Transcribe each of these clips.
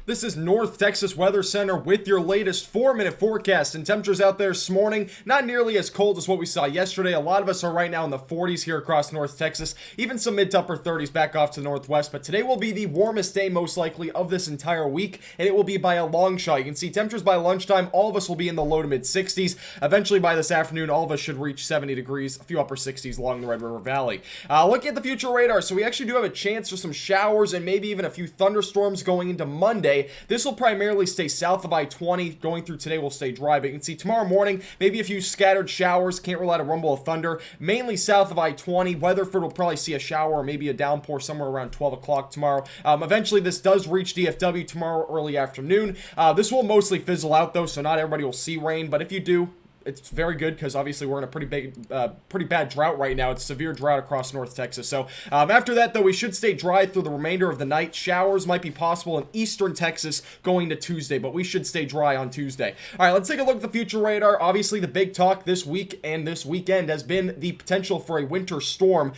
This is North Texas Weather Center with your latest 4-minute forecast, and temperatures out there this morning not nearly as cold as what we saw yesterday. A lot of us are right now in the 40s here across North Texas, even some mid to upper 30s back off to the northwest, but today will be the warmest day most likely of this entire week, and it will be by a long shot. You can see temperatures by lunchtime, all of us will be in the low to mid 60s. Eventually by this afternoon, all of us should reach 70 degrees, a few upper 60s along the Red River Valley. Looking at the future radar, so we actually do have a chance for some showers and maybe even a few thunderstorms going into Monday. This will primarily stay south of I-20. Going through today will stay dry, but you can see tomorrow morning, maybe a few scattered showers. Can't rule out a rumble of thunder. Mainly south of I-20. Weatherford will probably see a shower or maybe a downpour somewhere around 12 o'clock tomorrow. Eventually, this does reach DFW tomorrow early afternoon. This will mostly fizzle out, though, so not everybody will see rain, but if you do, it's very good because obviously we're in a pretty bad drought right now. It's severe drought across North Texas. So after that, though, we should stay dry through the remainder of the night. Showers might be possible in eastern Texas going to Tuesday, but we should stay dry on Tuesday. All right, let's take a look at the future radar. Obviously, the big talk this week and this weekend has been the potential for a winter storm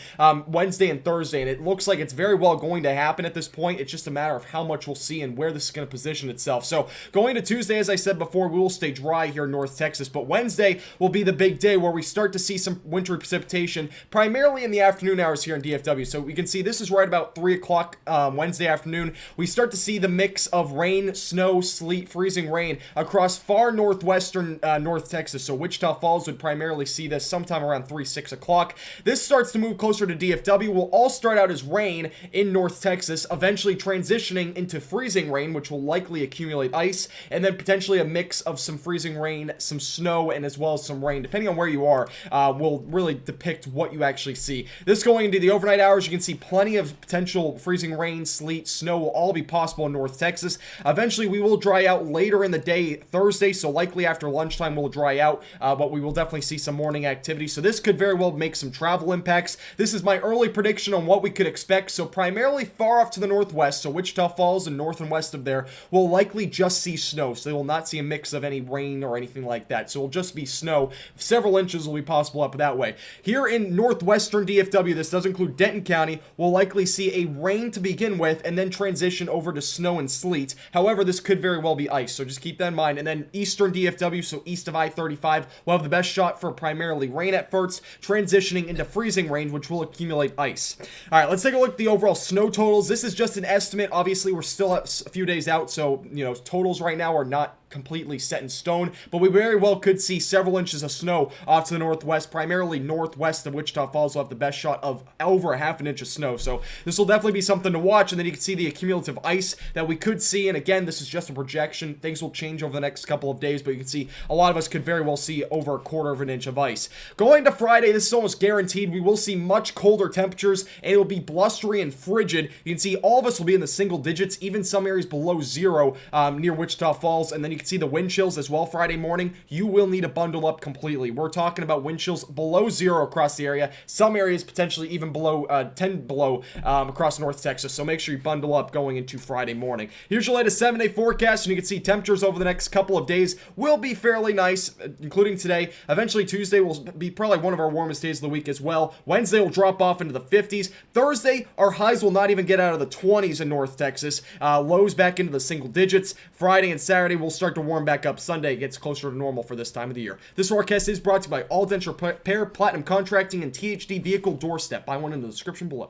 Wednesday and Thursday, and it looks like it's very well going to happen at this point. It's just a matter of how much we'll see and where this is going to position itself. So going to Tuesday, as I said before, we will stay dry here in North Texas, but Wednesday will be the big day where we start to see some wintry precipitation, primarily in the afternoon hours here in DFW. So we can see this is right about 3 o'clock Wednesday afternoon. We start to see the mix of rain, snow, sleet, freezing rain across far northwestern North Texas. So Wichita Falls would primarily see this sometime around 6 o'clock. This starts to move closer to DFW. We'll all start out as rain in North Texas, eventually transitioning into freezing rain, which will likely accumulate ice, and then potentially a mix of some freezing rain, some snow, and as well as some rain, depending on where you are, will really depict what you actually see. This going into the overnight hours, you can see plenty of potential freezing rain, sleet, snow will all be possible in North Texas. Eventually, we will dry out later in the day Thursday, so likely after lunchtime we'll dry out, but we will definitely see some morning activity. So this could very well make some travel impacts. This is my early prediction on what we could expect. So primarily far off to the northwest, so Wichita Falls and north and west of there, will likely just see snow. So they will not see a mix of any rain or anything like that. So it'll just be snow. Several inches will be possible up that way. Here in northwestern DFW, this does include Denton County, we'll likely see a rain to begin with and then transition over to snow and sleet. However, this could very well be ice, so just keep that in mind. And then eastern DFW, so east of I-35, will have the best shot for primarily rain at first, transitioning into freezing rain, which will accumulate ice. All right, let's take a look at the overall snow totals. This is just an estimate. Obviously, we're still a few days out, so, totals right now are not completely set in stone, but we very well could see several inches of snow off to the northwest. Primarily northwest of Wichita Falls will have the best shot of over a half an inch of snow, so this will definitely be something to watch. And then you can see the accumulative ice that we could see, and again, this is just a projection. Things will change over the next couple of days, but you can see a lot of us could very well see over a quarter of an inch of ice. Going to Friday, this is almost guaranteed. We will see much colder temperatures, and it will be blustery and frigid. You can see all of us will be in the single digits, even some areas below zero near Wichita Falls, and then you can see the wind chills as well Friday morning. You will need to bundle up completely. We're talking about wind chills below zero across the area. Some areas potentially even below 10 below across North Texas. So make sure you bundle up going into Friday morning. Here's your latest 7-day forecast, and you can see temperatures over the next couple of days will be fairly nice, including today. Eventually Tuesday will be probably one of our warmest days of the week as well. Wednesday will drop off into the 50s. Thursday, our highs will not even get out of the 20s in North Texas. Lows back into the single digits. Friday and Saturday will start to warm back up. Sunday gets closer to normal for this time of the year. This forecast is brought to you by All Denture Repair, Platinum Contracting, and THD Vehicle Doorstep. Buy one in the description below.